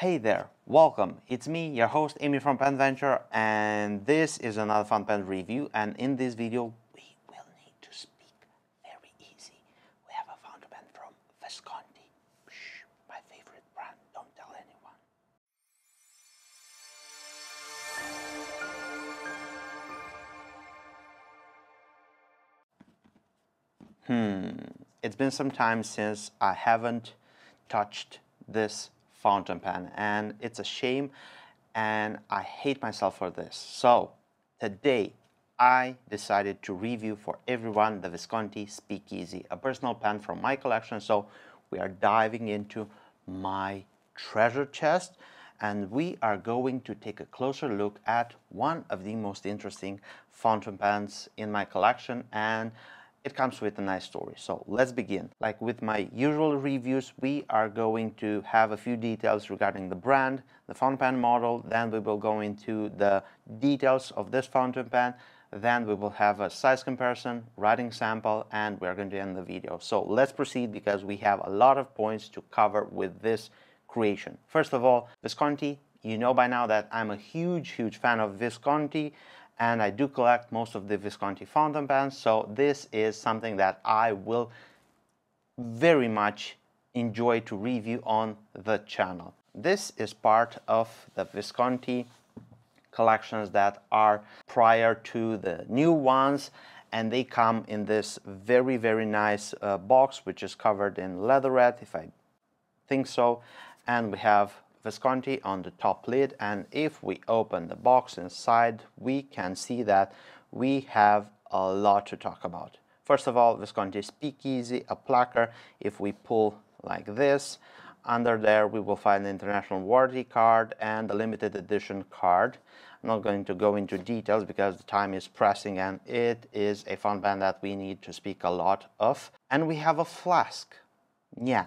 Hey there, welcome. It's me, your host Amy from Pen Venture, and this is another fun pen review. And in this video, we will need to speak very easy. We have a fountain pen from Visconti. Shh, my favorite brand. Don't tell anyone. It's been some time since I haven't touched this fountain pen, and it's a shame, and I hate myself for this. So today I decided to review for everyone the Visconti Speakeasy, a personal pen from my collection. So we are diving into my treasure chest, and we are going to take a closer look at one of the most interesting fountain pens in my collection, and it comes with a nice story. So let's begin. Like with my usual reviews, we are going to have a few details regarding the brand, the fountain pen model, then we will go into the details of this fountain pen, then we will have a size comparison, writing sample, and we're going to end the video. So let's proceed because we have a lot of points to cover with this creation. First of all, Visconti. You know by now that I'm a huge fan of Visconti, and I do collect most of the Visconti fountain pens, so this is something that I will very much enjoy to review on the channel. This is part of the Visconti collections that are prior to the new ones, and they come in this very nice box, which is covered in leatherette, if I think so, and we have Visconti on the top lid, and if we open the box inside, we can see that we have a lot to talk about. First of all, Visconti Speakeasy, a placard. If we pull like this, under there we will find the international warranty card and the limited edition card. I'm not going to go into details because the time is pressing, and it is a fountain pen that we need to speak a lot of. And we have a flask. Yeah,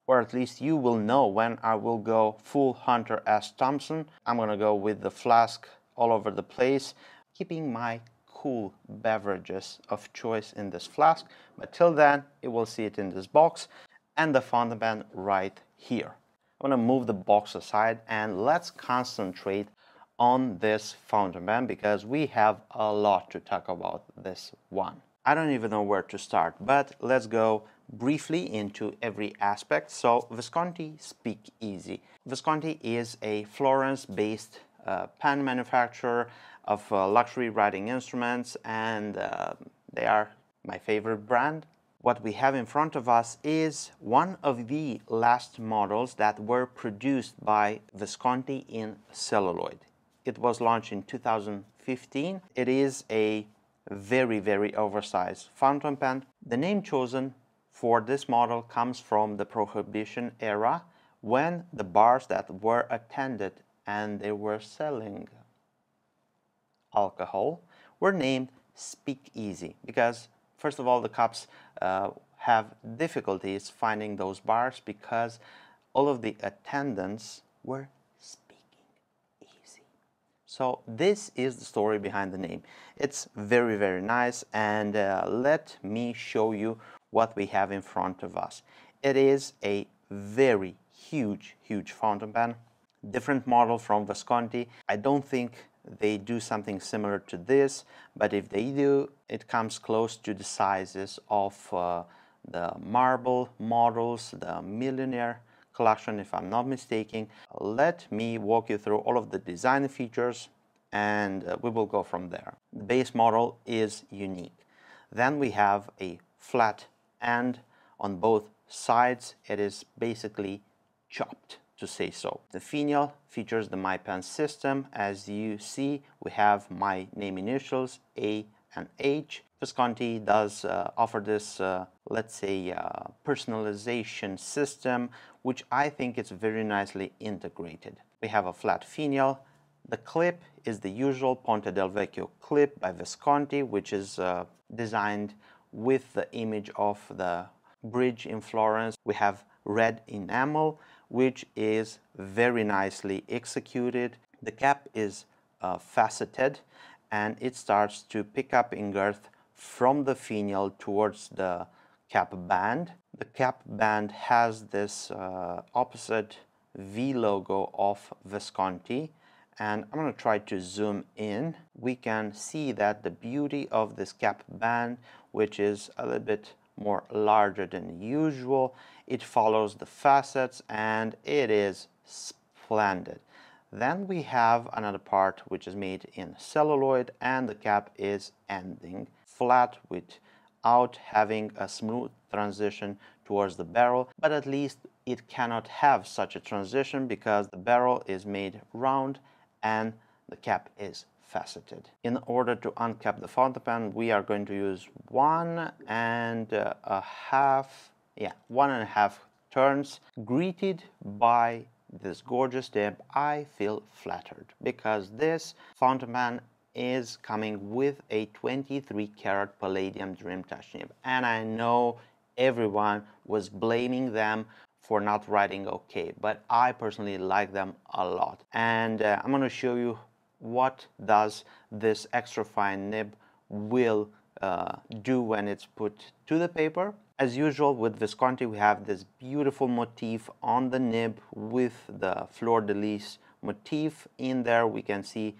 or at least you will know when I will go full Hunter S. Thompson. I'm gonna go with the flask all over the place, keeping my cool beverages of choice in this flask. But till then, you will see it in this box and the fountain pen right here. I'm gonna move the box aside and let's concentrate on this fountain pen because we have a lot to talk about this one. I don't even know where to start, but let's go briefly into every aspect. So Visconti Speakeasy. Visconti is a Florence-based pen manufacturer of luxury writing instruments, and they are my favorite brand. What we have in front of us is one of the last models that were produced by Visconti in celluloid. It was launched in 2015. It is a very oversized fountain pen. The name chosen for this model comes from the Prohibition era, when the bars that were attended and they were selling alcohol were named Speakeasy, because first of all the cops have difficulties finding those bars because all of the attendants were speaking easy. So this is the story behind the name. It's very nice, and let me show you what we have in front of us. It is a very huge fountain pen, different model from Visconti. I don't think they do something similar to this, but if they do, it comes close to the sizes of the marble models, the Millionaire collection, if I'm not mistaken. Let me walk you through all of the design features, and we will go from there. The base model is unique. Then we have a flat end on both sides. It is basically chopped, to say so. The finial features the My Pen system. As you see, we have my name initials, A and H. Visconti does offer this, let's say, personalization system, which I think is very nicely integrated. We have a flat finial. The clip is the usual Ponte del Vecchio clip by Visconti, which is designed with the image of the bridge in Florence. We have red enamel, which is very nicely executed. The cap is faceted, and it starts to pick up in girth from the finial towards the cap band. The cap band has this opposite V logo of Visconti, and I'm going to try to zoom in. We can see that the beauty of this cap band, which is a little bit more larger than usual, it follows the facets and it is splendid. Then we have another part which is made in celluloid, and the cap is ending flat without having a smooth transition towards the barrel, but at least it cannot have such a transition because the barrel is made round and the cap is faceted. In order to uncap the fountain pen, we are going to use 1.5 turns. Greeted by this gorgeous nib, I feel flattered because this fountain pen is coming with a 23 karat palladium dream touch nib, and I know everyone was blaming them for not writing okay, but I personally like them a lot. And I'm going to show you what does this extra fine nib will do when it's put to the paper. As usual with Visconti, we have this beautiful motif on the nib with the fleur-de-lis motif. In there we can see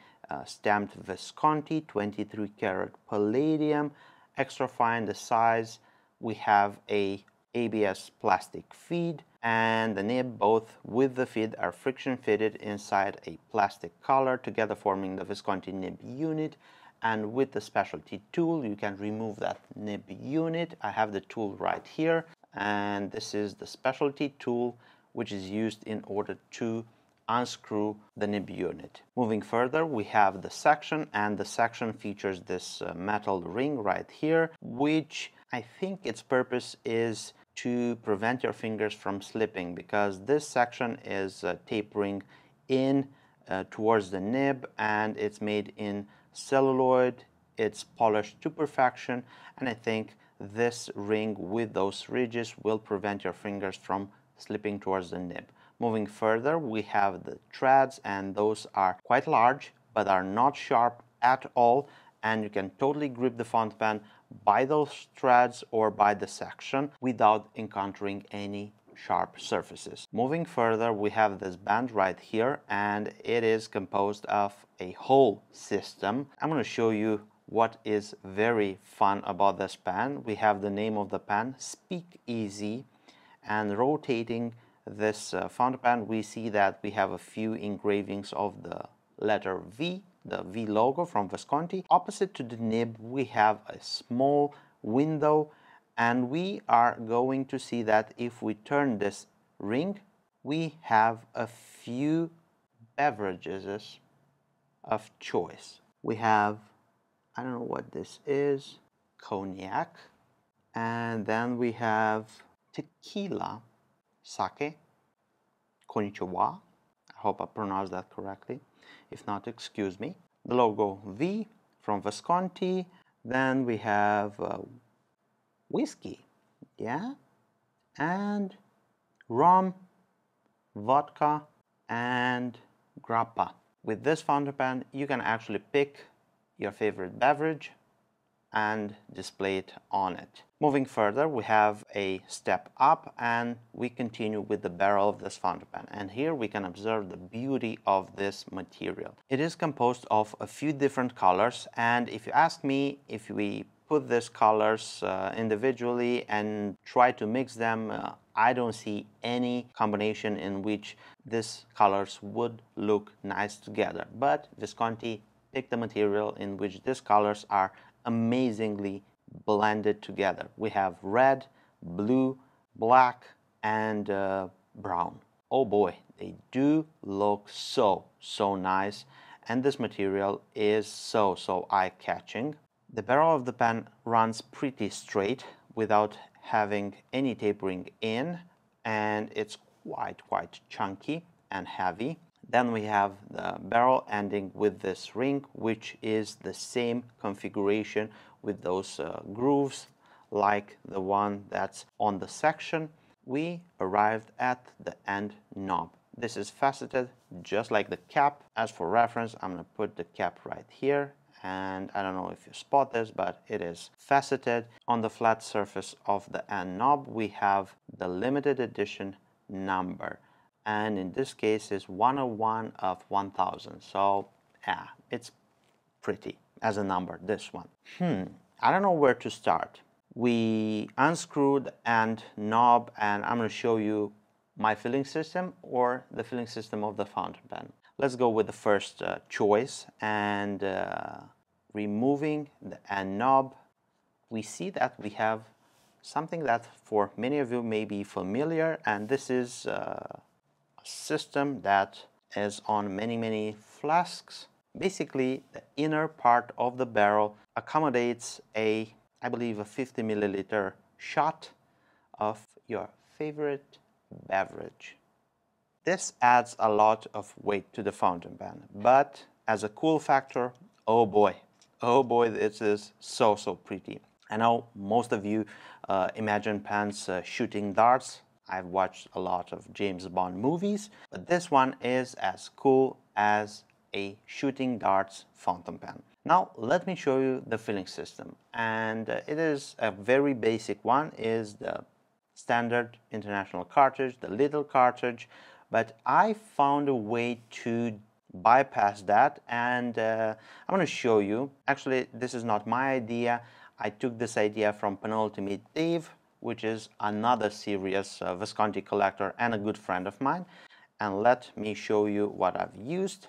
stamped Visconti, 23 karat palladium, extra fine the size. We have a ABS plastic feed, and the nib both with the feed are friction fitted inside a plastic collar, together forming the Visconti nib unit. And with the specialty tool you can remove that nib unit. I have the tool right here, and this is the specialty tool which is used in order to unscrew the nib unit. Moving further, we have the section, and the section features this metal ring right here, which I think its purpose is to prevent your fingers from slipping, because this section is tapering in towards the nib, and it's made in celluloid. It's polished to perfection, and I think this ring with those ridges will prevent your fingers from slipping towards the nib. Moving further, we have the threads, and those are quite large but are not sharp at all, and you can totally grip the fountain pen by those threads or by the section without encountering any sharp surfaces. Moving further, we have this band right here, and it is composed of a whole system. I'm going to show you what is very fun about this pen. We have the name of the pen, Speakeasy, and rotating this fountain pen, we see that we have a few engravings of the letter V, the V logo from Visconti. Opposite to the nib, we have a small window, and we are going to see that if we turn this ring, we have a few beverages of choice. We have, I don't know what this is, cognac, and then we have tequila, sake, konnichiwa. I hope I pronounced that correctly. If not, excuse me. The logo V from Visconti. Then we have whiskey, yeah, and rum, vodka, and grappa. With this fountain pen, you can actually pick your favorite beverage and display it on it. Moving further, we have a step up, and we continue with the barrel of this fountain pen. And here we can observe the beauty of this material. It is composed of a few different colors, and if you ask me, if we put these colors individually and try to mix them, I don't see any combination in which these colors would look nice together. But Visconti picked a material in which these colors are amazingly blended together. We have red, blue, black, and brown. Oh boy, they do look so nice, and this material is so eye-catching. The barrel of the pen runs pretty straight without having any tapering in, and it's quite chunky and heavy. Then we have the barrel ending with this ring, which is the same configuration with those grooves like the one that's on the section. We arrived at the end knob. This is faceted just like the cap. As for reference, I'm going to put the cap right here, and I don't know if you spot this, but it is faceted. On the flat surface of the end knob, we have the limited edition number, and in this case is 101 of 1000. So yeah, it's pretty as a number, this one. I don't know where to start. We unscrew the end knob, and I'm going to show you my filling system or the filling system of the fountain pen. Let's go with the first choice, and removing the end knob, we see that we have something that for many of you may be familiar, and this is a system that is on many flasks. Basically, the inner part of the barrel accommodates a, I believe, a 50 milliliter shot of your favorite beverage. This adds a lot of weight to the fountain pen, but as a cool factor, oh boy, this is so pretty. I know most of you imagine pens shooting darts. I've watched a lot of James Bond movies, but this one is as cool as a shooting darts fountain pen. Now let me show you the filling system, and it is a very basic one. Is the standard international cartridge, the little cartridge, but I found a way to bypass that, and I'm going to show you. Actually, this is not my idea. I took this idea from Penultimate Dave, which is another serious Visconti collector and a good friend of mine, and let me show you what I've used.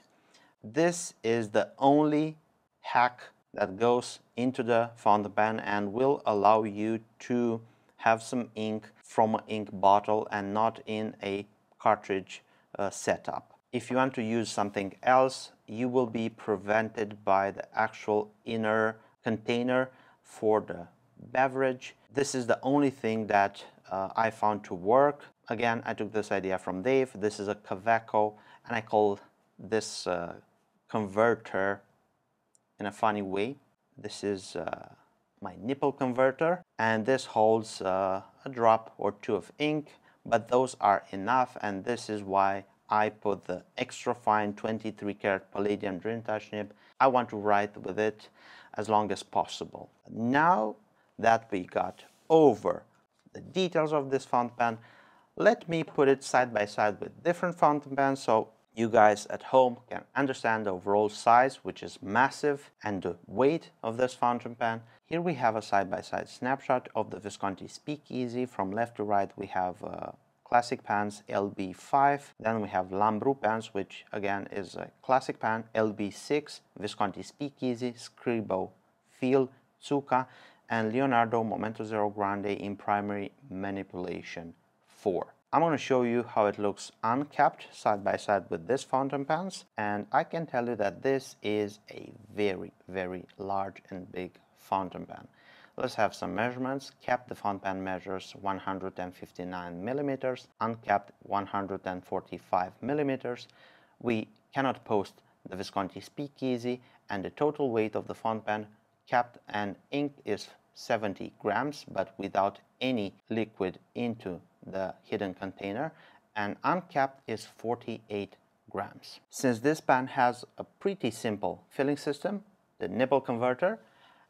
This is the only hack that goes into the fountain pen and will allow you to have some ink from an ink bottle and not in a cartridge setup. If you want to use something else, you will be prevented by the actual inner container for the beverage. This is the only thing that I found to work. Again, I took this idea from Dave. This is a Kaweco, and I call this converter in a funny way. This is my nipple converter, and this holds a drop or two of ink, but those are enough, and this is why I put the extra fine 23 karat palladium dream touch nib. I want to write with it as long as possible. Now that we got over the details of this fountain pen, let me put it side by side with different fountain pens so you guys at home can understand the overall size, which is massive, and the weight of this fountain pen. Here we have a side-by-side snapshot of the Visconti Speakeasy. From left to right we have classic pans LB5, then we have Lambrou pans, which again is a classic pan, LB6, Visconti Speakeasy, Scribo Field, Zucca, and Leonardo Momento Zero Grande in primary manipulation 4. I'm going to show you how it looks uncapped side by side with this fountain pens, and I can tell you that this is a very large and big fountain pen. Let's have some measurements. Capped, the fountain pen measures 159 millimeters, uncapped 145 millimeters. We cannot post the Visconti Speakeasy, and the total weight of the fountain pen, capped and ink, is 70 grams, but without any liquid into the hidden container, and uncapped is 48 grams. Since this pen has a pretty simple filling system, the nipple converter,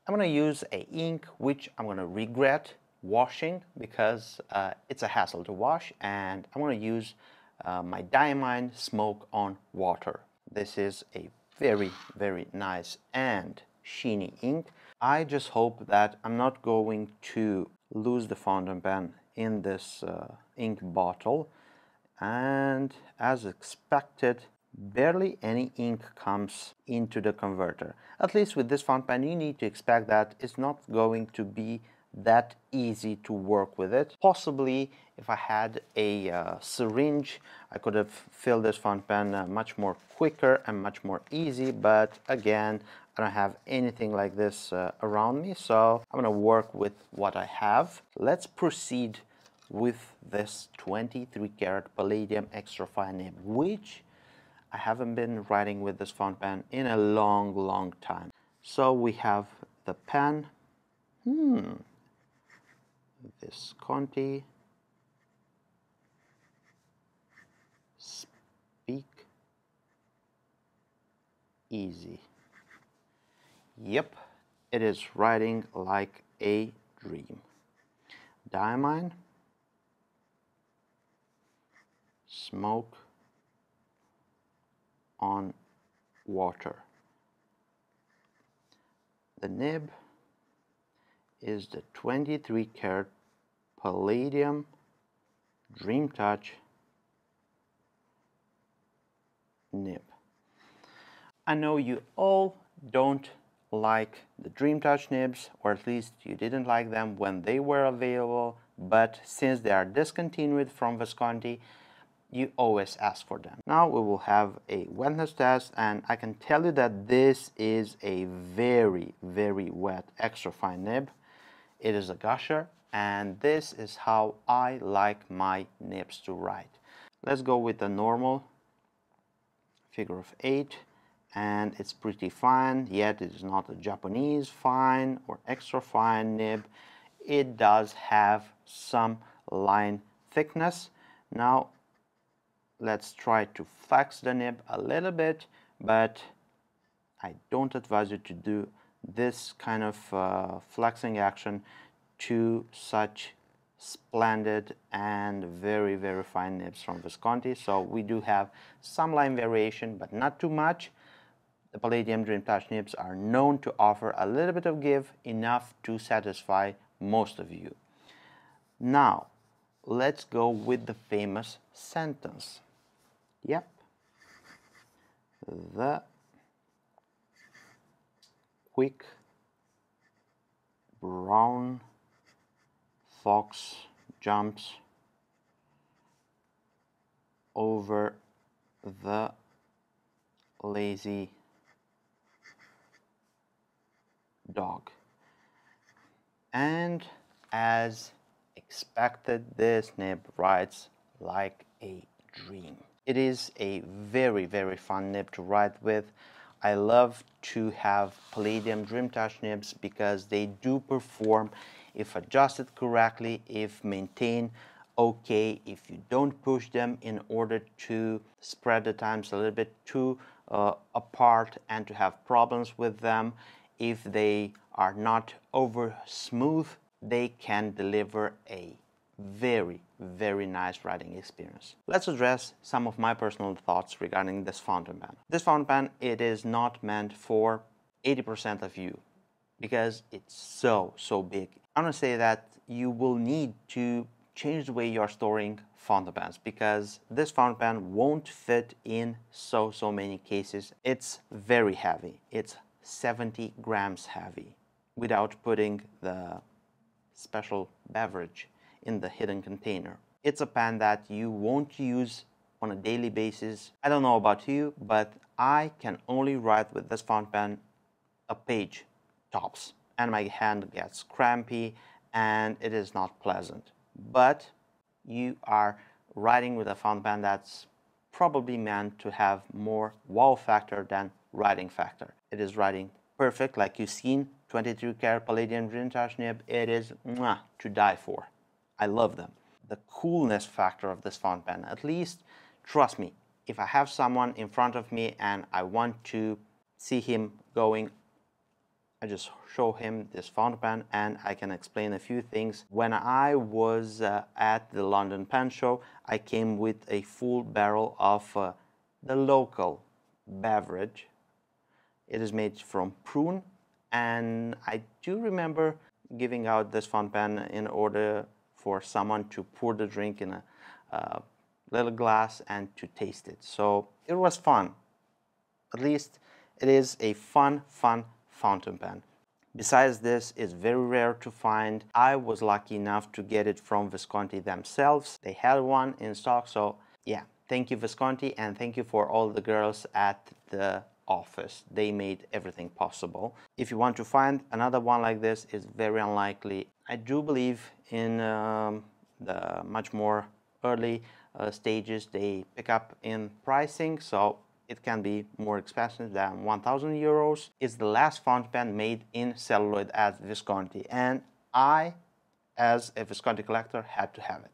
I'm going to use a ink which I'm going to regret washing because it's a hassle to wash, and I'm going to use my Diamine Smoke on Water. This is a very nice and sheeny ink. I just hope that I'm not going to lose the fountain pen in this ink bottle, and as expected, barely any ink comes into the converter. At least with this fountain pen, you need to expect that it's not going to be that easy to work with it. Possibly if I had a syringe, I could have filled this fountain pen much more quicker and much more easy, but again, I don't have anything like this around me, so I'm going to work with what I have. Let's proceed with this 23 karat palladium extra fine nib, which I haven't been writing with this fountain pen in a long time. So we have the pen, Visconti Speakeasy. Yep, it is riding like a dream. Diamine, smoke on water. The nib is the 23 karat Palladium Dream Touch nib. I know you all don't like the Dream Touch nibs, or at least you didn't like them when they were available, but since they are discontinued from Visconti, you always ask for them. Now we will have a wetness test, and I can tell you that this is a very, very wet extra fine nib. It is a gusher, and this is how I like my nibs to ride. Let's go with the normal figure of 8, and it's pretty fine, yet it is not a Japanese fine or extra fine nib. It does have some line thickness. Now let's try to flex the nib a little bit, but I don't advise you to do this kind of flexing action to such splendid and very, very fine nibs from Visconti. So we do have some line variation, but not too much. The Palladium Dream Touch nibs are known to offer a little bit of give, enough to satisfy most of you. Now, let's go with the famous sentence. Yep, the quick brown fox jumps over the lazy dog. And as expected, this nib rides like a dream. It is a very, very fun nib to ride with. I love to have Palladium Dream Touch nibs because they do perform if adjusted correctly, if maintained okay, if you don't push them in order to spread the times a little bit too apart and to have problems with them. If they are not over smooth, they can deliver a very, very nice riding experience. Let's address some of my personal thoughts regarding this fountain pen. This fountain pen, it is not meant for 80% of you because it's so big. I want to say that you will need to change the way you're storing fountain pens because this fountain pen won't fit in so many cases. It's very heavy. It's 70 grams heavy without putting the special beverage in the hidden container. It's a pen that you won't use on a daily basis. I don't know about you, but I can only write with this fountain pen a page tops, and my hand gets crampy and it is not pleasant. But you are writing with a fountain pen that's probably meant to have more wow factor than writing factor. It is writing perfect, like you've seen, 23 karat Palladium Dream Touch nib. It is to die for. I love them. The coolness factor of this fountain pen, at least, trust me, if I have someone in front of me and I want to see him going, I just show him this fountain pen and I can explain a few things. When I was at the London Pen Show, I came with a full barrel of the local beverage. It is made from prune, and I do remember giving out this fountain pen in order for someone to pour the drink in a little glass and to taste it. So it was fun. At least it is a fun fountain pen. Besides this, it's very rare to find. I was lucky enough to get it from Visconti themselves. They had one in stock, so yeah. Thank you, Visconti, and thank you for all the girls at the office. They made everything possible. If you want to find another one like this, it's very unlikely. I do believe in the much more early stages they pick up in pricing, so it can be more expensive than 1,000 euros. It's the last fountain pen made in celluloid at Visconti, and I, as a Visconti collector, had to have it.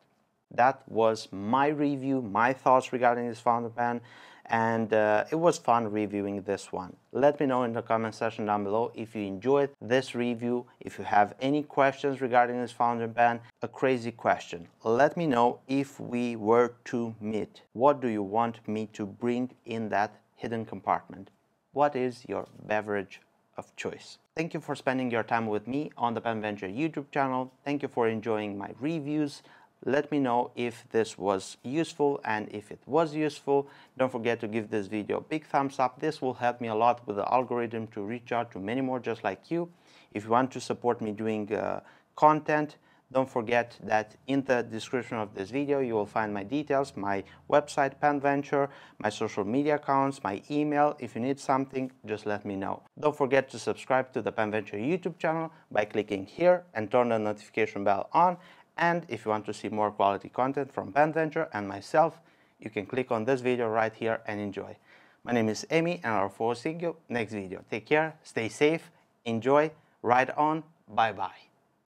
that was my review, my thoughts regarding this fountain pen, and it was fun reviewing this one. Let me know in the comment section down below if you enjoyed this review, if you have any questions regarding this fountain pen. A crazy question. Let me know if we were to meet. What do you want me to bring in that hidden compartment? What is your beverage of choice? Thank you for spending your time with me on the PenVenture YouTube channel. Thank you for enjoying my reviews. Let me know if this was useful, and if it was useful, don't forget to give this video a big thumbs up. This will help me a lot with the algorithm to reach out to many more just like you. If you want to support me doing content, don't forget that in the description of this video you will find my details, my website PenVenture, my social media accounts, my email. If you need something, just let me know. Don't forget to subscribe to the PenVenture YouTube channel by clicking here and turn the notification bell on. And if you want to see more quality content from PenVenture and myself, you can click on this video right here and enjoy. My name is Amy, and I look forward to seeing you next video. Take care, stay safe, enjoy, ride on, bye bye.